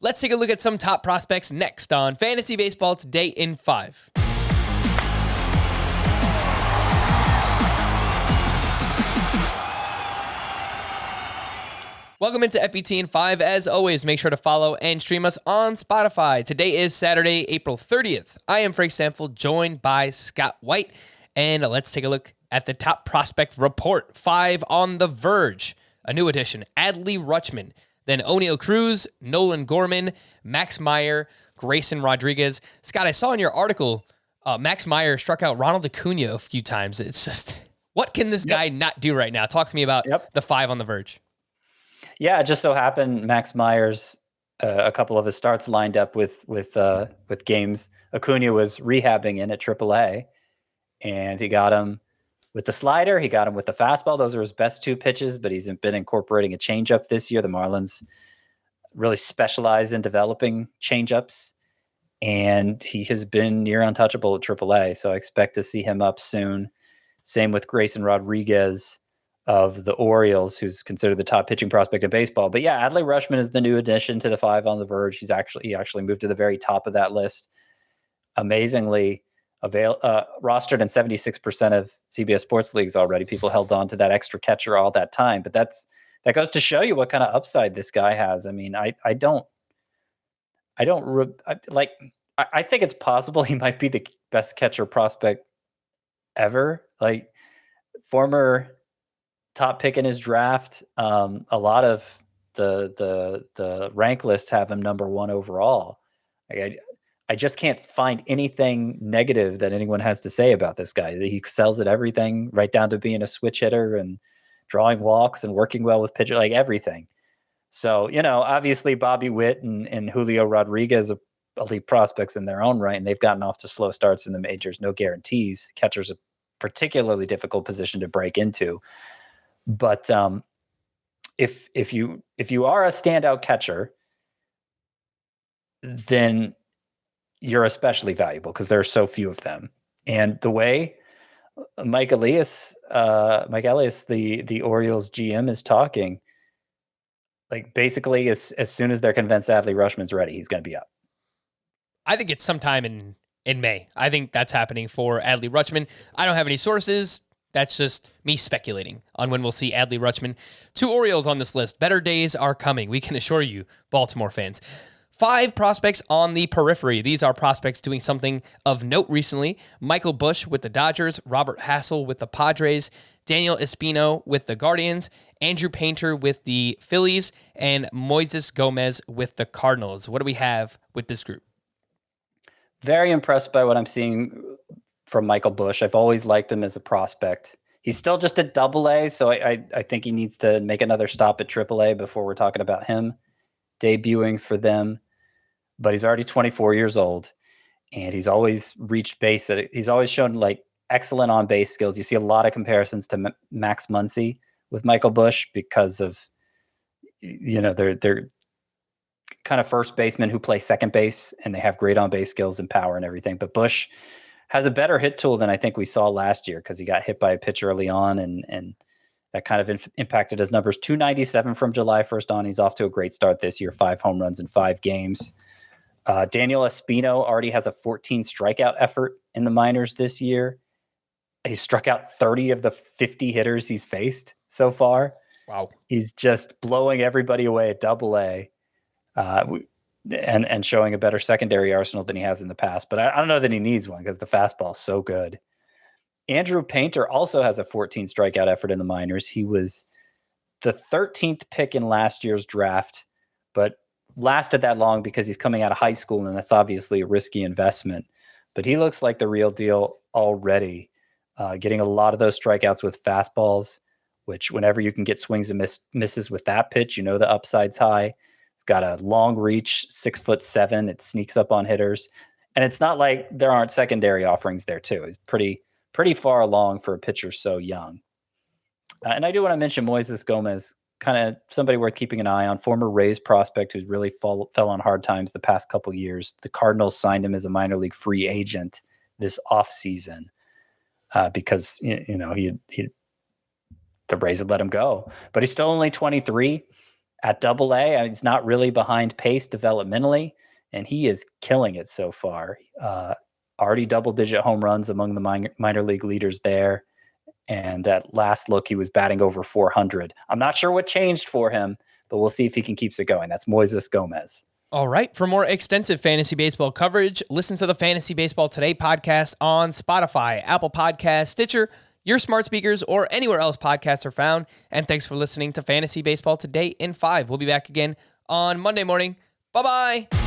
Let's take a look at some top prospects next on Fantasy Baseball Today in 5. Welcome into FBT in 5. As always, make sure to follow and stream us on Spotify. Today is Saturday, April 30th. I am Frank Stanfield, joined by Scott White. And let's take a look at the top prospect report. 5 on the verge. A new addition, Adley Rutschman. Then O'Neal Cruz, Nolan Gorman, Max Meyer, Grayson Rodriguez. Scott, I saw in your article, Max Meyer struck out Ronald Acuna a few times. It's just, what can this guy not do right now? Talk to me about the 5 on the verge. Yeah, it just so happened Max Meyer's a couple of his starts lined up with games Acuna was rehabbing in at AAA, and he got him with the slider. He got him with the fastball. Those are his best 2 pitches, but he's been incorporating a changeup this year. The Marlins really specialize in developing changeups, and he has been near untouchable at AAA. So I expect to see him up soon. Same with Grayson Rodriguez of the Orioles, who's considered the top pitching prospect in baseball. But yeah, Adley Rutschman is the new addition to the 5 on the verge. He actually moved to the very top of that list. Amazingly, rostered in 76% of CBS sports leagues already. People held on to that extra catcher all that time, but that goes to show you what kind of upside this guy has. I mean, I think it's possible he might be the best catcher prospect ever. Like, former top pick in his draft. A lot of the rank lists have him number 1 overall. I just can't find anything negative that anyone has to say about this guy. He excels at everything, right down to being a switch hitter and drawing walks and working well with pitcher, like everything. So, obviously Bobby Witt and Julio Rodriguez are elite prospects in their own right, and they've gotten off to slow starts in the majors. No guarantees. Catcher's a particularly difficult position to break into. But if you are a standout catcher, then you're especially valuable because there are so few of them. And the way Mike Elias, the Orioles GM, is talking, like, basically as soon as they're convinced Adley Rutschman's ready, he's going to be up. I think it's sometime in May. I think that's happening for Adley Rutschman. I don't have any sources. That's just me speculating on when we'll see Adley Rutschman. 2 Orioles on this list. Better days are coming, we can assure you, Baltimore fans. 5 prospects on the periphery. These are prospects doing something of note recently. Michael Busch with the Dodgers, Robert Hassell with the Padres, Daniel Espino with the Guardians, Andrew Painter with the Phillies, and Moises Gomez with the Cardinals. What do we have with this group? Very impressed by what I'm seeing from Michael Busch. I've always liked him as a prospect. He's still just at AA, so I think he needs to make another stop at AAA before we're talking about him debuting for them. But he's already 24 years old, and he's always reached base. He's always shown like excellent on-base skills. You see a lot of comparisons to Max Muncy with Michael Busch because of, they're kind of first basemen who play second base, and they have great on-base skills and power and everything. But Busch has a better hit tool than I think we saw last year because he got hit by a pitch early on, and that kind of impacted his numbers. 297 from July 1st on. He's off to a great start this year, 5 home runs in 5 games. Daniel Espino already has a 14 strikeout effort in the minors this year. He struck out 30 of the 50 hitters he's faced so far. Wow. He's just blowing everybody away at AA. And showing a better secondary arsenal than he has in the past. But I don't know that he needs one because the fastball is so good. Andrew Painter also has a 14 strikeout effort in the minors. He was the 13th pick in last year's draft, but lasted that long because he's coming out of high school, and that's obviously a risky investment. But he looks like the real deal already, getting a lot of those strikeouts with fastballs, which whenever you can get swings and misses with that pitch, the upside's high. It's got a long reach, 6'7". It sneaks up on hitters. And it's not like there aren't secondary offerings there too. He's pretty far along for a pitcher so young. And I do want to mention Moises Gomez, kind of somebody worth keeping an eye on, former Rays prospect who's really fell on hard times the past couple years. The Cardinals signed him as a minor league free agent this offseason because, the Rays had let him go. But he's still only 23. at AA. He's not really behind pace developmentally, and he is killing it so far. Already double-digit home runs among the minor league leaders there. And at last look, he was batting over 400. I'm not sure what changed for him, but we'll see if he can keep it going. That's Moises Gomez. All right. For more extensive fantasy baseball coverage, listen to the Fantasy Baseball Today podcast on Spotify, Apple Podcasts, Stitcher, your smart speakers, or anywhere else podcasts are found. And thanks for listening to Fantasy Baseball Today in 5. We'll be back again on Monday morning. Bye-bye.